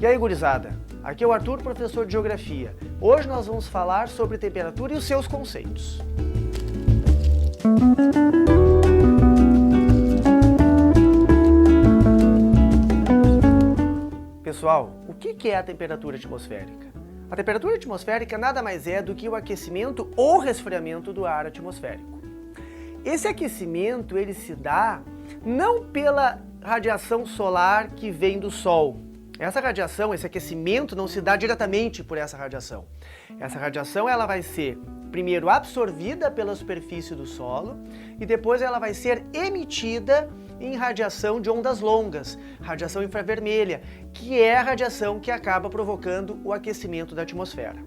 E aí, gurizada? Aqui é o Arthur, professor de Geografia. Hoje nós vamos falar sobre temperatura e os seus conceitos. Pessoal, o que é a temperatura atmosférica? A temperatura atmosférica nada mais é do que o aquecimento ou resfriamento do ar atmosférico. Esse aquecimento ele se dá não pela radiação solar que vem do Sol. Essa radiação, esse aquecimento não se dá diretamente por essa radiação. Essa radiação ela vai ser primeiro absorvida pela superfície do solo e depois ela vai ser emitida em radiação de ondas longas, radiação infravermelha, que é a radiação que acaba provocando o aquecimento da atmosfera.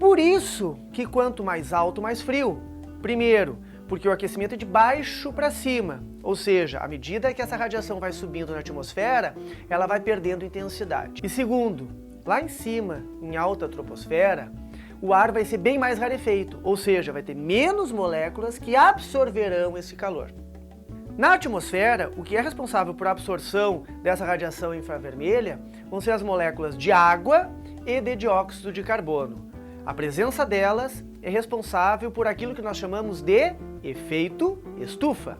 Por isso que quanto mais alto, mais frio. Primeiro, porque o aquecimento é de baixo para cima, ou seja, à medida que essa radiação vai subindo na atmosfera, ela vai perdendo intensidade. E segundo, lá em cima, em alta troposfera, o ar vai ser bem mais rarefeito, ou seja, vai ter menos moléculas que absorverão esse calor. Na atmosfera, o que é responsável por absorção dessa radiação infravermelha vão ser as moléculas de água e de dióxido de carbono. A presença delas é responsável por aquilo que nós chamamos de efeito estufa.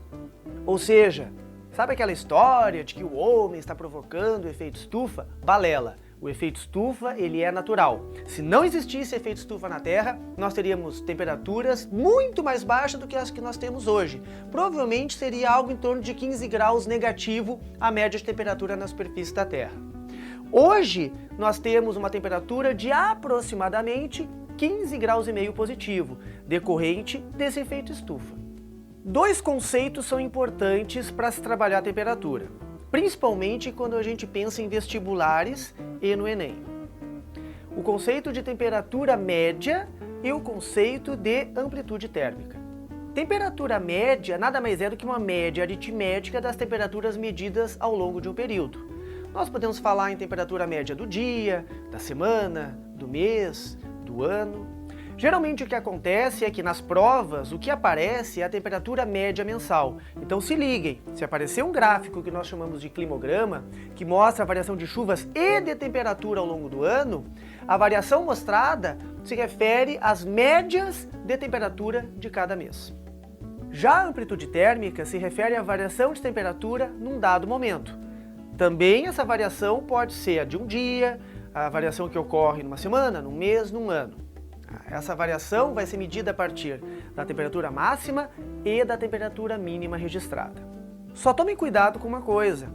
Ou seja, sabe aquela história de que o homem está provocando o efeito estufa? Balela. O efeito estufa, ele é natural. Se não existisse efeito estufa na Terra, nós teríamos temperaturas muito mais baixas do que as que nós temos hoje. Provavelmente seria algo em torno de 15 graus negativo a média de temperatura na superfície da Terra. Hoje, nós temos uma temperatura de aproximadamente 15 graus e meio positivo, decorrente desse efeito estufa. Dois conceitos são importantes para se trabalhar a temperatura, principalmente quando a gente pensa em vestibulares e no Enem. O conceito de temperatura média e o conceito de amplitude térmica. Temperatura média nada mais é do que uma média aritmética das temperaturas medidas ao longo de um período. Nós podemos falar em temperatura média do dia, da semana, do mês, do ano. Geralmente o que acontece é que nas provas o que aparece é a temperatura média mensal. Então se liguem, se aparecer um gráfico que nós chamamos de climograma, que mostra a variação de chuvas e de temperatura ao longo do ano, a variação mostrada se refere às médias de temperatura de cada mês. Já a amplitude térmica se refere à variação de temperatura num dado momento. Também essa variação pode ser a de um dia, a variação que ocorre numa semana, num mês, num ano. Essa variação vai ser medida a partir da temperatura máxima e da temperatura mínima registrada. Só tomem cuidado com uma coisa.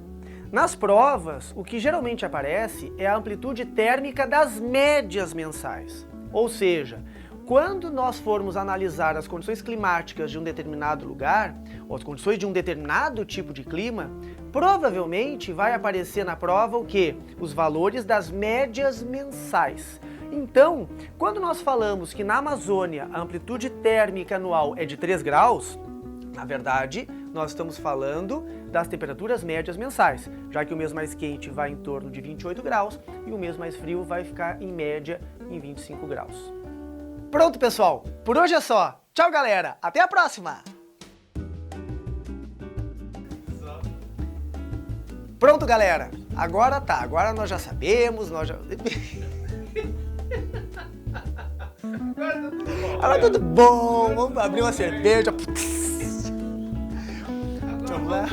Nas provas, o que geralmente aparece é a amplitude térmica das médias mensais. Ou seja, quando nós formos analisar as condições climáticas de um determinado lugar, ou as condições de um determinado tipo de clima, provavelmente vai aparecer na prova o quê? Os valores das médias mensais. Então, quando nós falamos que na Amazônia a amplitude térmica anual é de 3 graus, na verdade, nós estamos falando das temperaturas médias mensais, já que o mês mais quente vai em torno de 28 graus e o mês mais frio vai ficar em média em 25 graus. Pronto, pessoal, por hoje é só. Tchau, galera, até a próxima! Pronto, galera, agora nós já sabemos, Agora tudo bom, vamos abrir uma cerveja. Vamos lá.